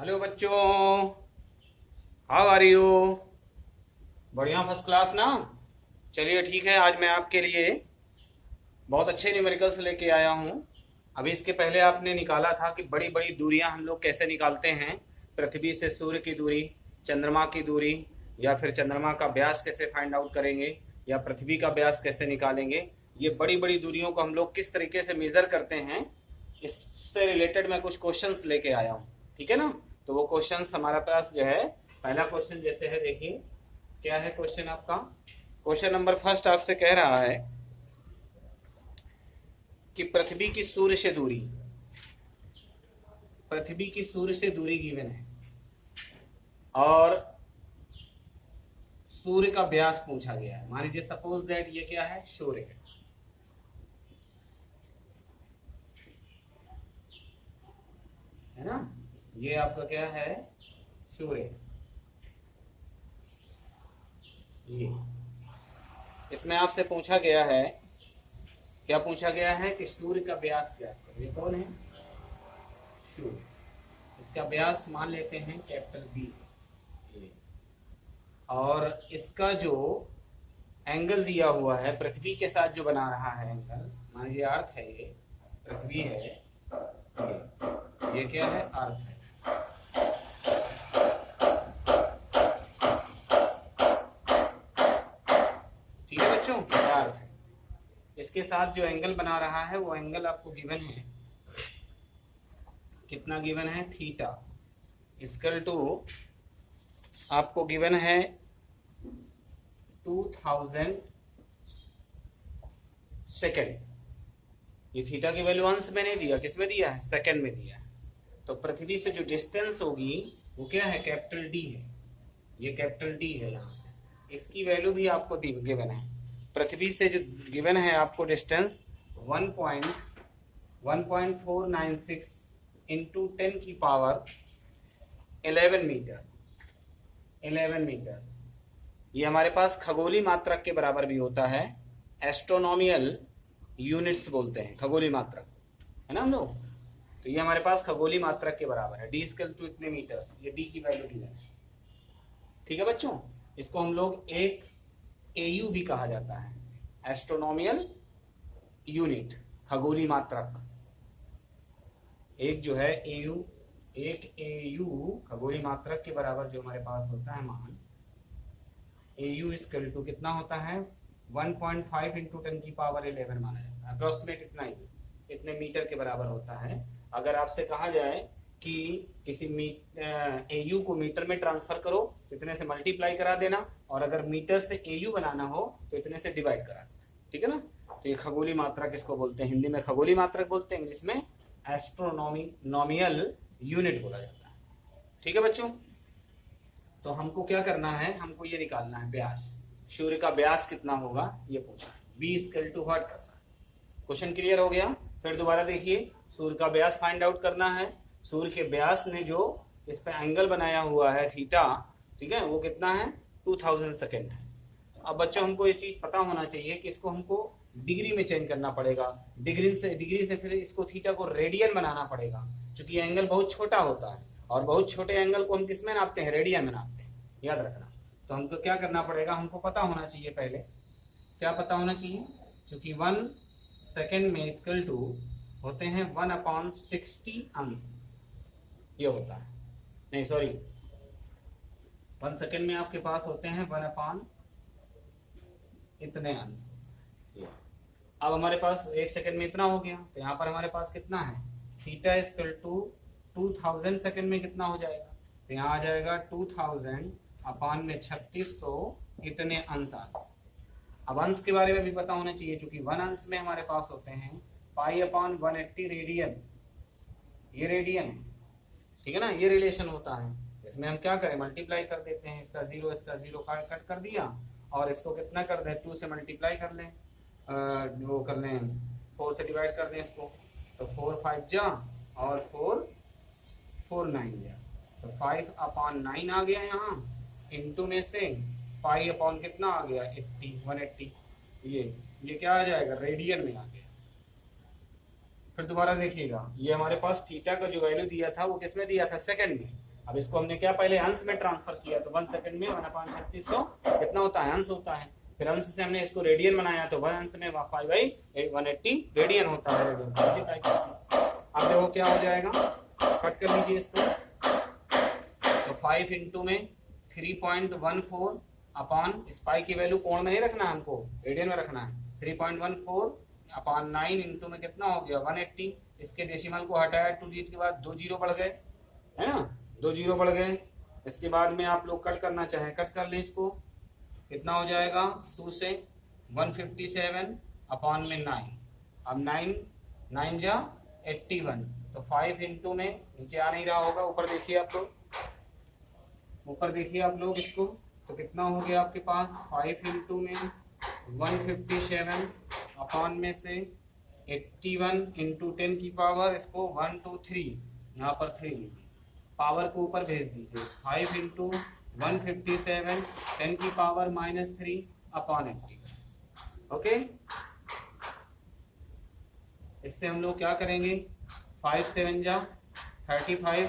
Hello बच्चों, how are you? बढ़िया, first class ना। चलिए ठीक है, आज मैं आपके लिए बहुत अच्छे न्यूमेरिकल्स लेके आया हूँ। अभी इसके पहले आपने निकाला था कि बड़ी बड़ी दूरियां हम लोग कैसे निकालते हैं। पृथ्वी से सूर्य की दूरी, चंद्रमा की दूरी, या फिर चंद्रमा का व्यास कैसे फाइंड आउट करेंगे, या पृथ्वी का व्यास कैसे निकालेंगे। ये बड़ी बड़ी दूरियों को हम लोग किस तरीके से मेजर करते हैं, इससे रिलेटेड मैं कुछ क्वेश्चंस लेके आया हूँ। ठीक है ना? तो वो क्वेश्चंस हमारे पास जो है, पहला क्वेश्चन जैसे है, देखिए क्या है क्वेश्चन आपका। क्वेश्चन नंबर फर्स्ट आपसे कह रहा है कि पृथ्वी की सूर्य से दूरी गिवन है और सूर्य का व्यास पूछा गया है। मान लीजिए सपोज दैट ये क्या है, सूर्य है ना। ये आपका क्या है, सूर्य। ये इसमें आपसे पूछा गया है, क्या पूछा गया है कि सूर्य का व्यास क्या है। ये कौन है, सूर्य। इसका व्यास मान लेते हैं कैपिटल बी, और इसका जो एंगल दिया हुआ है पृथ्वी के साथ जो बना रहा है एंगल, मान लीजिए अर्थ है, ये पृथ्वी है, ये क्या है, अर्थ है। ठीक है बच्चों, क्या अर्थ है। इसके साथ जो एंगल बना रहा है वो एंगल आपको गिवन है, कितना गिवन है, थीटा इक्वल टू आपको गिवन है 2000 सेकेंड। ये थीटा की वैल्यू अंश में नहीं दिया, किसमें दिया है, सेकेंड में दिया है। तो पृथ्वी से जो डिस्टेंस होगी वो क्या है, कैपिटल डी है। ये कैपिटल डी है यहाँ, इसकी वैल्यू भी आपको गिवन है। पृथ्वी से जो गिवन है आपको डिस्टेंस 1.496 इंटू 10 की पावर 11 मीटर। 11 मीटर ये हमारे पास खगोली मात्रक के बराबर भी होता है। एस्ट्रोनॉमियल यूनिट्स बोलते हैं खगोली मात्रक, है ना हम लोग। तो ये हमारे पास खगोली मात्रक के बराबर है। डी इक्वल टू इतने मीटर, ये डी की वैल्यू दी है। ठीक है बच्चों, इसको हम लोग एक एयू भी कहा जाता है, एस्ट्रोनॉमियल यूनिट, खगोली मात्रक। एक जो है एयू, एक एयू खगोली मात्रक के बराबर जो हमारे पास होता है मान, एयू इक्वल टू कितना होता है, 1.5 इंटू 10 की पावर 11 माना जाता है। अप्रोक्सीमेट इतना ही, इतने मीटर के बराबर होता है। अगर आपसे कहा जाए कि किसी एयू को मीटर में ट्रांसफर करो तो इतने से मल्टीप्लाई करा देना, और अगर मीटर से एयू बनाना हो तो इतने से डिवाइड करा देना। ठीक है ना। तो ये खगोली मात्रक इसको बोलते हैं, हिंदी में खगोली मात्रक बोलते हैं, इंग्लिश में एस्ट्रोनॉमियल यूनिट बोला जाता है। ठीक है बच्चों, तो हमको क्या करना है, हमको ये निकालना है व्यास। सूर्य का व्यास कितना होगा ये पूछा है। बी इक्वल टू व्हाट करता है। क्वेश्चन क्लियर हो गया। फिर दोबारा देखिए, सूर्य का व्यास फाइंड आउट करना है। सूर्य के व्यास ने जो इस पे एंगल बनाया हुआ है थीटा, ठीक है, वो कितना है, 2000 सेकेंड है। अब बच्चों हमको ये चीज पता होना चाहिए कि इसको हमको डिग्री में चेंज करना पड़ेगा। डिग्री से फिर इसको थीटा को रेडियन बनाना पड़ेगा, क्योंकि एंगल बहुत छोटा होता है, और बहुत छोटे एंगल को हम किस में नापते हैं, रेडियन में नापते हैं, याद रखना। तो हमको क्या करना पड़ेगा, हमको पता होना चाहिए, पहले क्या पता होना चाहिए, क्योंकि 1 सेकेंड में इक्वल टू होते हैं 1/60 अंश, ये होता है, नहीं सॉरी, 1 सेकेंड में आपके पास होते हैं 1/ इतने अंश। अब हमारे पास 1 सेकेंड में इतना हो गया, तो यहाँ पर हमारे पास कितना है, थीटा इक्वल टू 2000 सेकेंड में कितना हो जाएगा, तो यहाँ आ जाएगा 2000 अपान में 3600 इतने अंश आ जाए। अब अंश के बारे में भी पता होना चाहिए, क्योंकि 1 अंश में हमारे पास होते हैं π/180 रेडियन, ये रेडियन है। ठीक है ना, ये रिलेशन होता है। इसमें हम क्या करें, मल्टीप्लाई कर देते हैं, इसका जीरो कट कर दिया, और इसको कितना कर दें, 2 से मल्टीप्लाई कर लें, वो कर लें 4 से डिवाइड कर दें इसको, तो 4 5 जा और 4 9 जा, तो 5/9 आ गया यहाँ, इंटू में से π/, कितना आ गया, 180। ये क्या आ जाएगा, रेडियन में आ गया। फिर दोबारा देखिएगा, ये हमारे पास थीटा का जो वैल्यू दिया था वो किसमें दिया था, सेकंड में। अब इसको हमने क्या पहले अंश में ट्रांसफर किया, तो 1 सेकंड में 1/3600 कितना होता है, अंश होता है। फिर अंश से हमने इसको रेडियन बनाया, तो 1 अंश में 5/180 रेडियन होता है। अब देखो क्या हो जाएगा, कट कर लीजिए इसको। तो 5 इंटू में 3.14 अपॉन, स्पाई की वैल्यू कोण में नहीं रखना है हमको, रेडियन में रखना है। 3.14 अपॉन 9 इंटू में कितना हो गया 180। इसके डेसिमल को हटाया 2 डिजिट के बाद 2 जीरो बढ़ गए, है ना, 2 जीरो बढ़ गए। इसके बाद में आप लोग कट करना चाहें कट कर लें इसको, कितना हो जाएगा 2 से 157 अपॉन में 9। अब 9 जा 81, तो 5 इंटू में, नीचे आ नहीं रहा होगा, ऊपर देखिए आप लोग, ऊपर देखिए आप लोग इसको, तो कितना हो गया आपके पास 5 इंटू में 157 अपॉन में से 81 इंटू 10 की पावर, इसको 1 2 3 यहाँ पर 3 पावर को ऊपर भेज दीजिए। 5 इंटू 157 10 की पावर -3 अपॉन 80। ओके, इससे हम लोग क्या करेंगे, 5 7 जा 35,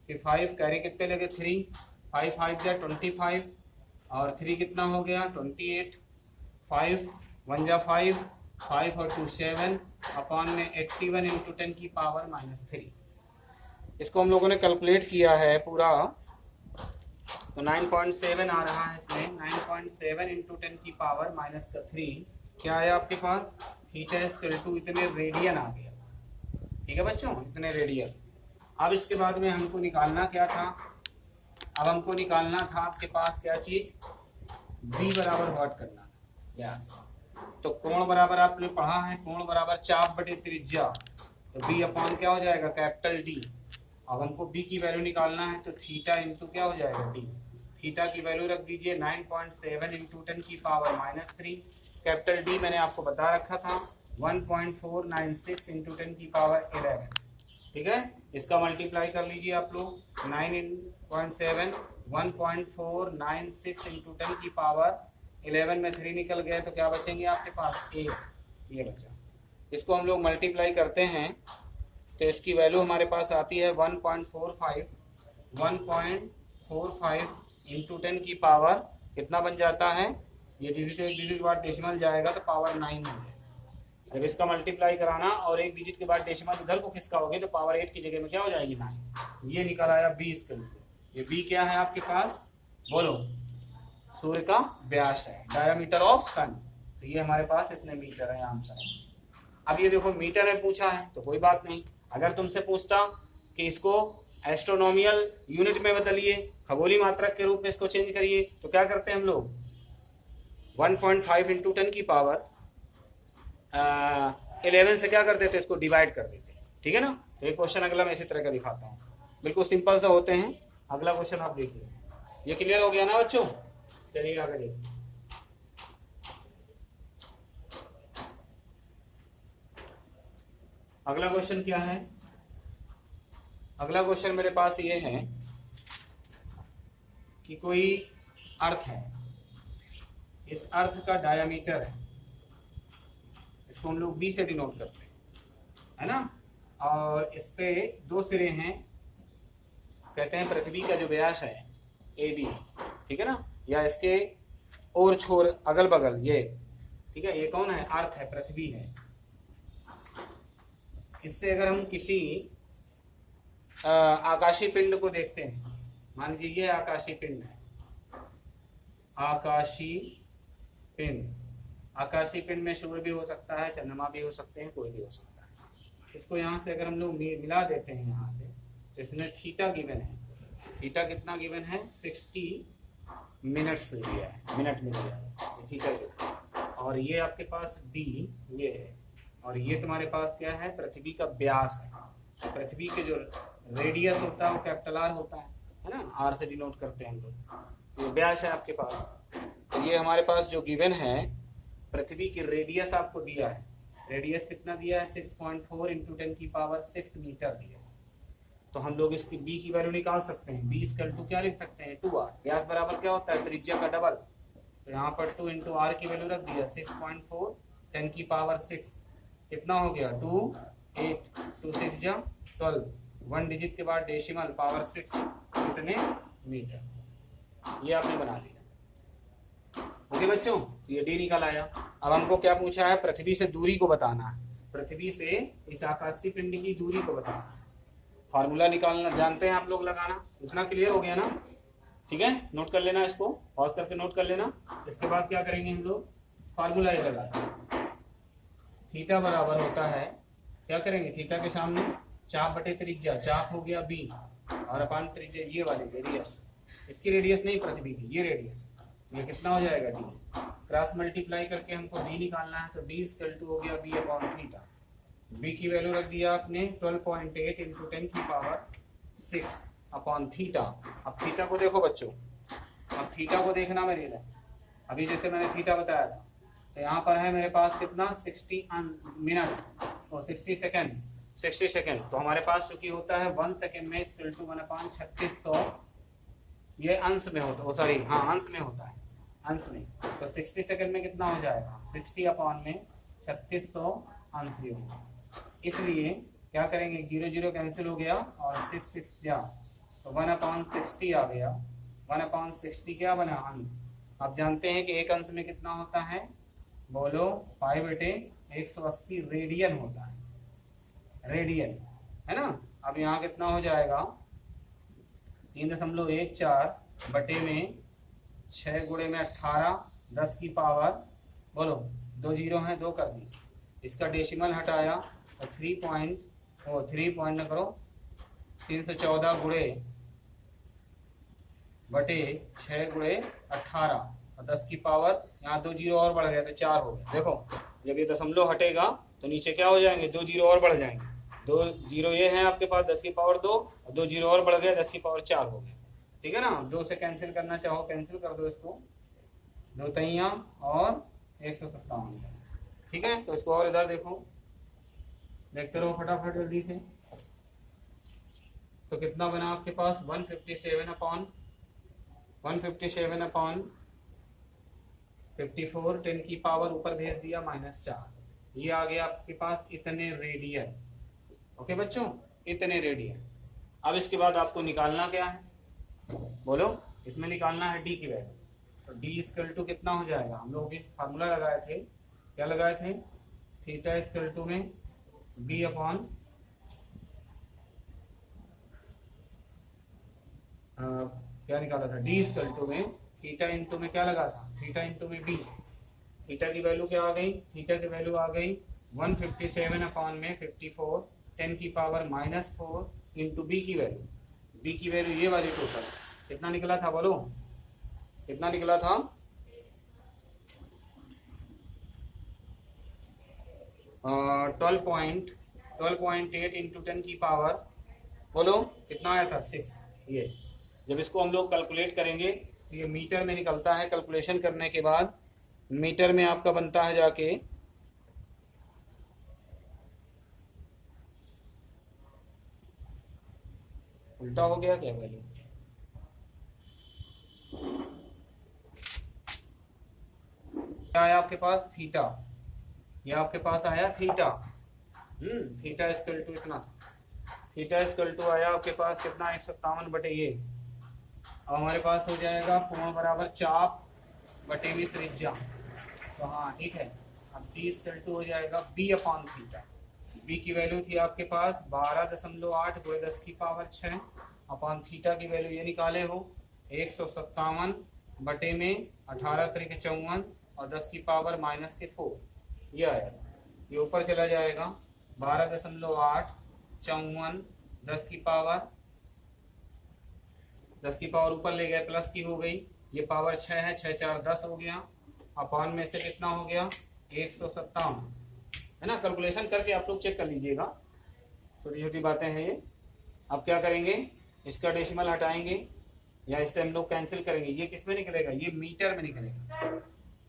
फिर 5 कैरी कितने लगे 3, 5 5 जा 25 और 3 कितना हो गया 28, 5 1 जा 5, 5 और 2 7 अपॉन में 81 इंटू 10 की पावर -3। इसको हम लोगों ने कैलकुलेट किया है पूरा, तो 9.7 आ रहा है इसमें। 9.7 इंटू 10 की पावर -3 क्या आया आपके पास, थीटा इक्वल टू इतने रेडियन आ गया। ठीक है बच्चों, इतने रेडियन। अब इसके बाद में हमको निकालना क्या था, अब हमको निकालना था आपके पास क्या चीज, b बराबर व्हाट करना, यस। तो कोण बराबर आपने पढ़ा है, कोण बराबर चाप बटे त्रिज्या, तो b अपॉन क्या हो जाएगा कैपिटल D। अब हमको b की वैल्यू निकालना है, तो थीटा इंटू क्या हो जाएगा d। थीटा की वैल्यू रख दीजिए 9.7 इंटू 10 की पावर -3। कैपिटल D मैंने आपको बता रखा था 1.496 इंटू 10 की पावर 11। ठीक है, इसका मल्टीप्लाई कर लीजिए आप लोग, 9.7 1.496 इंटू 10 की पावर 11 में 3 निकल गए, तो क्या बचेंगे आपके पास 1, ये बचा। इसको हम लोग मल्टीप्लाई करते हैं, तो इसकी वैल्यू हमारे पास आती है 1.45 इंटू 10 की पावर कितना बन जाता है, ये डिजिट एक डिजिट के बाद डेसिमल जाएगा तो पावर 9 हो जाएगा। जब इसका मल्टीप्लाई कराना और एक डिजिट के बाद डेसिमल इधर को किसका होगी, तो पावर 8 की जगह में क्या हो जाएगी 9। ये निकल आया बी इसके लिए। ये बी क्या है आपके पास, बोलो, सूर्य का व्यास है, डायमीटर ऑफ सन। तो ये हमारे पास इतने मीटर है आंसर। अब ये देखो मीटर में पूछा है तो कोई बात नहीं, अगर तुमसे पूछता कि इसको एस्ट्रोनॉमिकल यूनिट में बदलिए, खगोलीय मात्रक के रूप में इसको चेंज करिए, तो क्या करते हैं हम लोग 1.5 इंटू 10 की पावर 11 से क्या कर देते, इसको डिवाइड कर देते। ठीक है ना, तो एक क्वेश्चन अगला मैं इसी तरह का दिखाता हूँ, बिल्कुल सिंपल सा होते हैं। अगला क्वेश्चन आप देखिए, ये क्लियर हो गया ना बच्चों, चलिए आगे देखिए। अगला क्वेश्चन क्या है, अगला क्वेश्चन मेरे पास ये है कि कोई अर्थ है, इस अर्थ का डायामीटर है, इसको हम लोग b से डिनोट करते हैं, है ना, और इस पे 2 सिरे हैं, कहते हैं पृथ्वी का जो व्यास है AB, ठीक है ना, या इसके और छोर अगल बगल ये, ठीक है, ये कौन है, अर्थ है, पृथ्वी है। इससे अगर हम किसी आकाशीय पिंड को देखते हैं, मान लीजिए ये आकाशीय पिंड है, आकाशीय पिंड, आकाशीय पिंड में सूर्य भी हो सकता है, चंद्रमा भी हो सकते हैं, कोई भी हो सकता है। इसको यहाँ से अगर हम लोग मिला देते हैं यहाँ से, तो इसमें थीटा गिवन है, थीटा कितना गिवन है 60 मिनट्स लिया है, मिनट में लिया है थीटा गिवन। और ये आपके पास डी ये है, और ये तुम्हारे पास क्या है, पृथ्वी का व्यास है। पृथ्वी के जो रेडियस होता है वो कैपिटल आर होता है ना, आर से डिनोट करते हैं हम लोग। ये व्यास है आपके पास, तो ये हमारे पास जो गिवन है, पृथ्वी की रेडियस आपको दिया है, रेडियस कितना दिया है 6.4 इंटू 10 की पावर 6 मीटर दिया है। तो हम लोग इसकी b की वैल्यू निकाल सकते हैं, b इक्वल टू क्या लिख सकते हैं 2r। व्यास बराबर क्या होता है, त्रिज्या का डबल, तो यहाँ पर 2 इंटू आर की वैल्यू रख दिया 6.4 10 की पावर 6, कितना हो गया 2 8 2 6 जा 12, 1 डिजिट के बाद डेसिमल पावर 6, कितने मीटर, ये आपने बना लिया। ओके बच्चों, ये डी निकल आया। अब हमको क्या पूछा है, पृथ्वी से दूरी को बताना है, पृथ्वी से इस आकाशीय पिंड की दूरी को बताना है। फार्मूला निकालना जानते हैं आप लोग लगाना, इतना क्लियर हो गया ना? ठीक है, नोट कर लेना, इसको पॉज करके नोट कर लेना। इसके बाद क्या करेंगे हम लोग, फार्मूला ये लगाते हैं। थीटा बराबर होता है, क्या करेंगे, थीटा के सामने चाप बटे त्रिज्या, चाप हो गया बी और अपान त्रिज्या ये वाली रेडियस, इसकी रेडियस नहीं पृथ्वी की, ये रेडियस, ये कितना हो जाएगा डी, क्रॉस मल्टीप्लाई करके हमको डी निकालना है, तो डी इक्वल टू हो गया बी अपॉन थीटा। बी की वैल्यू रख दिया आपने 12.8 इंटू 10 की पावर 6 अपॉन थीटा। अब थीटा को देखो बच्चों, अब थीटा को देखना मेरे लिए, अभी जैसे मैंने थीटा बताया था, तो यहाँ पर है मेरे पास कितना 60 मिनट और 60 सेकेंड, 60 सेकेंड, तो हमारे पास चूंकि होता है 1 सेकेंड में इक्वल टू 1/36, तो ये अंश में होता है, सॉरी हाँ अंश में होता है, अंश में, तो 60 सेकेंड में कितना हो जाएगा, 60 अपॉन में 36, तो अंश भी होगा। इसलिए क्या करेंगे, 0 0 कैंसिल हो गया और 6 6 जा, तो 1/60 आ गया, 1/60 क्या बना, अंश। आप जानते हैं कि एक अंश में कितना होता है, बोलो 5/180 रेडियन होता है, रेडियन, है ना। अब यहाँ कितना हो जाएगा, 3.14 बटे में 6 गुणे में 18, 10 की पावर, बोलो 2 जीरो है, 2 कर दी, इसका डेसिमल हटाया तो 3 पॉइंट न करो, 314 गुणे बटे 6 गुणे 18 और 10 की पावर, यहाँ 2 जीरो और बढ़ गया तो 4 हो गया। देखो जब ये दशमलव हटेगा तो नीचे क्या हो जाएंगे, 2 जीरो और बढ़ जाएंगे, 2 जीरो ये है आपके पास 10 की पावर 2 और 2 जीरो और बढ़ गया 10 की पावर 4 हो गया। ठीक है ना, 2 से कैंसिल करना चाहो कैंसिल कर दो इसको, 2 तैया और 157। ठीक है, तो इसको और इधर देखो, देखते रहो फटाफट जल्दी से। तो कितना बना आपके पास 157 अपॉन 54, 10 की पावर ऊपर भेज दिया -4, ये आ गया आपके पास इतने रेडियन। ओके बच्चों, इतने रेडियन। अब इसके बाद आपको निकालना क्या है, बोलो, इसमें निकालना है डी की वैल्यू, तो डी इक्वल टू कितना हो जाएगा, हम लोग इस फार्मूला लगाए थे, क्या लगाए थे, थीटा इक्वल टू में बी अपॉन क्या निकाला था, डी इक्वल टू में थीटा इंटू में क्या लगा था, थीटा इंटू में बी। थीटा की वैल्यू क्या आ गई, थीटा की वैल्यू आ गई 157 अपॉन में 54, 10 की पावर -4 इंटू बी की वैल्यू, बी की वैल्यू ये वाली टोटल कितना निकला था, बोलो कितना निकला था, 12.8 इंटू 10 की पावर, बोलो कितना आया था 6। ये जब इसको हम लोग कैलकुलेट करेंगे तो ये मीटर में निकलता है, कैलकुलेशन करने के बाद मीटर में आपका बनता है जाके उल्टा हो गया क्या वैल्यू, क्या आया आपके पास थीटा, ये आपके पास आया थीटा, थीटा इक्वल टू इतना था, थीटा इक्वल टू आया आपके पास कितना 157 बटे ये, अब हमारे पास हो जाएगा कोण बराबर चाप बटे में त्रिज्या, तो हाँ ठीक है। अब बी इक्वल टू हो जाएगा बी अपॉन थीटा, बी की वैल्यू थी आपके पास 12.8 गुणे 10 की पावर 6 अपॉन थीटा की वैल्यू ये निकाले हो 157 बटे में 18 तरीके 54 और 10 की पावर -4, ये आया, ये ऊपर चला जाएगा 12.8 54 10 की पावर ऊपर ले गए प्लस की हो गई, ये पावर 6 है, 6 4 10 हो गया, अपॉन में से कितना हो गया 157, है ना। कैलकुलेशन करके आप लोग चेक कर लीजिएगा, छोटी छोटी बातें हैं ये। अब क्या करेंगे, इसका डेसिमल हटाएंगे या इससे हम लोग कैंसिल करेंगे, ये किस में निकलेगा, ये मीटर में निकलेगा,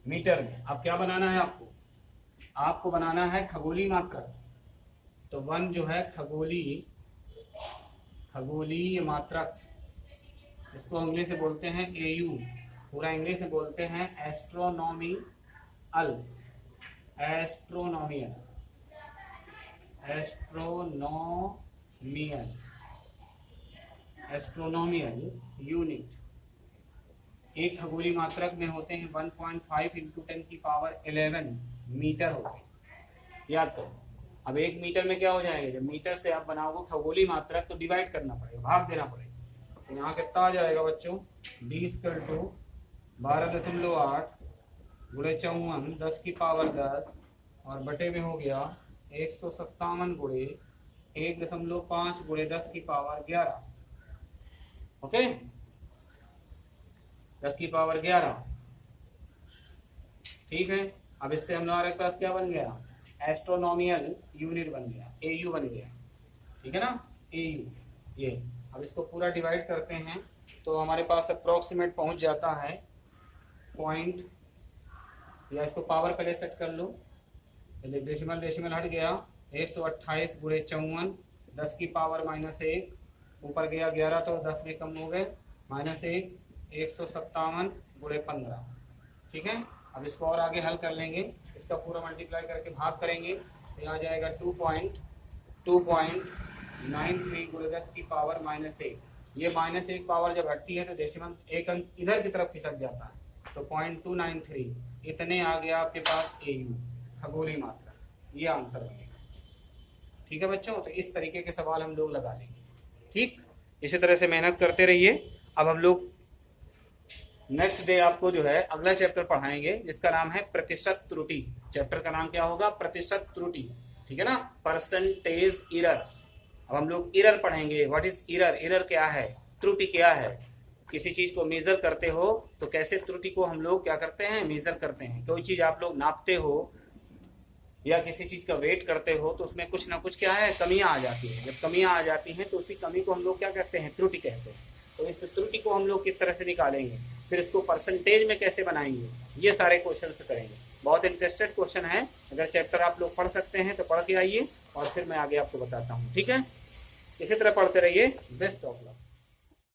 मीटर में। अब क्या बनाना है आपको बनाना है खगोलीय मात्रक, तो 1 जो है खगोलीय मात्रक, इसको इंग्लिश से बोलते हैं AU, पूरा इंग्लिश में बोलते हैं एस्ट्रोनॉमिकल, एस्ट्रोनॉमिकल यूनिट। एक खगोलीय मात्रक में होते हैं 1.5 इंटू 10 की पावर 11 मीटर होते हैं, याद करो। अब 1 मीटर में क्या हो जाएगा, जब मीटर से आप बनाओगे खगोलीय मात्रक तो डिवाइड करना पड़ेगा, भाग देना पड़ेगा। तो यहाँ कितना आ जाएगा बच्चों, d/2 12.8 गुणे 54 10 की पावर 10 और बटे में हो गया 157 गुणे 1.5 गुणे 10 की पावर 11। ओके, 10 की पावर 11। ठीक है, अब इससे हम हमारे पास क्या बन गया, एस्ट्रोनॉमिकल यूनिट बन गया, AU बन गया। ठीक है ना, AU। ये अब इसको पूरा डिवाइड करते हैं तो हमारे पास अप्रोक्सीमेट पहुंच जाता है पॉइंट, या इसको पावर पहले सेट कर लो, पहले डेसिमल डेसिमल हट गया, 128 गुणे 54 10 की पावर -1, ऊपर गया 11 तो 10 में कम हो गए, -1 157 गुणे 15। ठीक है, अब इसको और आगे हल कर लेंगे, इसका पूरा मल्टीप्लाई करके भाग करेंगे तो यहाँ आ जाएगा 2.93 गुणे 10 की पावर -1। ये -1 पावर जब हटती है तो डेसिमल एक अंक इधर की तरफ खिसक जाता है, तो 0.293 इतने आ गया आपके पास AU खगोलीय मात्रा। ये आंसर बनेगा। ठीक है बच्चों, तो इस तरीके के सवाल हम लोग लगा लेंगे। ठीक, इसी तरह से मेहनत करते रहिए। अब हम लोग नेक्स्ट डे आपको जो है अगला चैप्टर पढ़ाएंगे जिसका नाम है प्रतिशत त्रुटि। चैप्टर का नाम क्या होगा, प्रतिशत त्रुटि। ठीक है ना, परसेंटेज एरर। अब हम लोग एरर पढ़ेंगे, व्हाट इज एरर, एरर क्या है, त्रुटि क्या है। किसी चीज को मेजर करते हो तो कैसे त्रुटि को हम लोग क्या करते हैं, मेजर करते हैं। कोई चीज आप लोग नापते हो या किसी चीज का वेट करते हो तो उसमें कुछ ना कुछ क्या है, कमियां आ जाती है। जब कमियां आ जाती हैं तो उसी कमी को हम लोग क्या कहते हैं, त्रुटि कहते हैं। तो इस त्रुटि को हम लोग किस तरह से निकालेंगे, फिर इसको परसेंटेज में कैसे बनाएंगे, ये सारे क्वेश्चन करेंगे। बहुत इंटरेस्टेड क्वेश्चन है, अगर चैप्टर आप लोग पढ़ सकते हैं तो पढ़ के आइए और फिर मैं आगे आपको बताता हूँ। ठीक है, इसी तरह पढ़ते रहिए। Best of luck.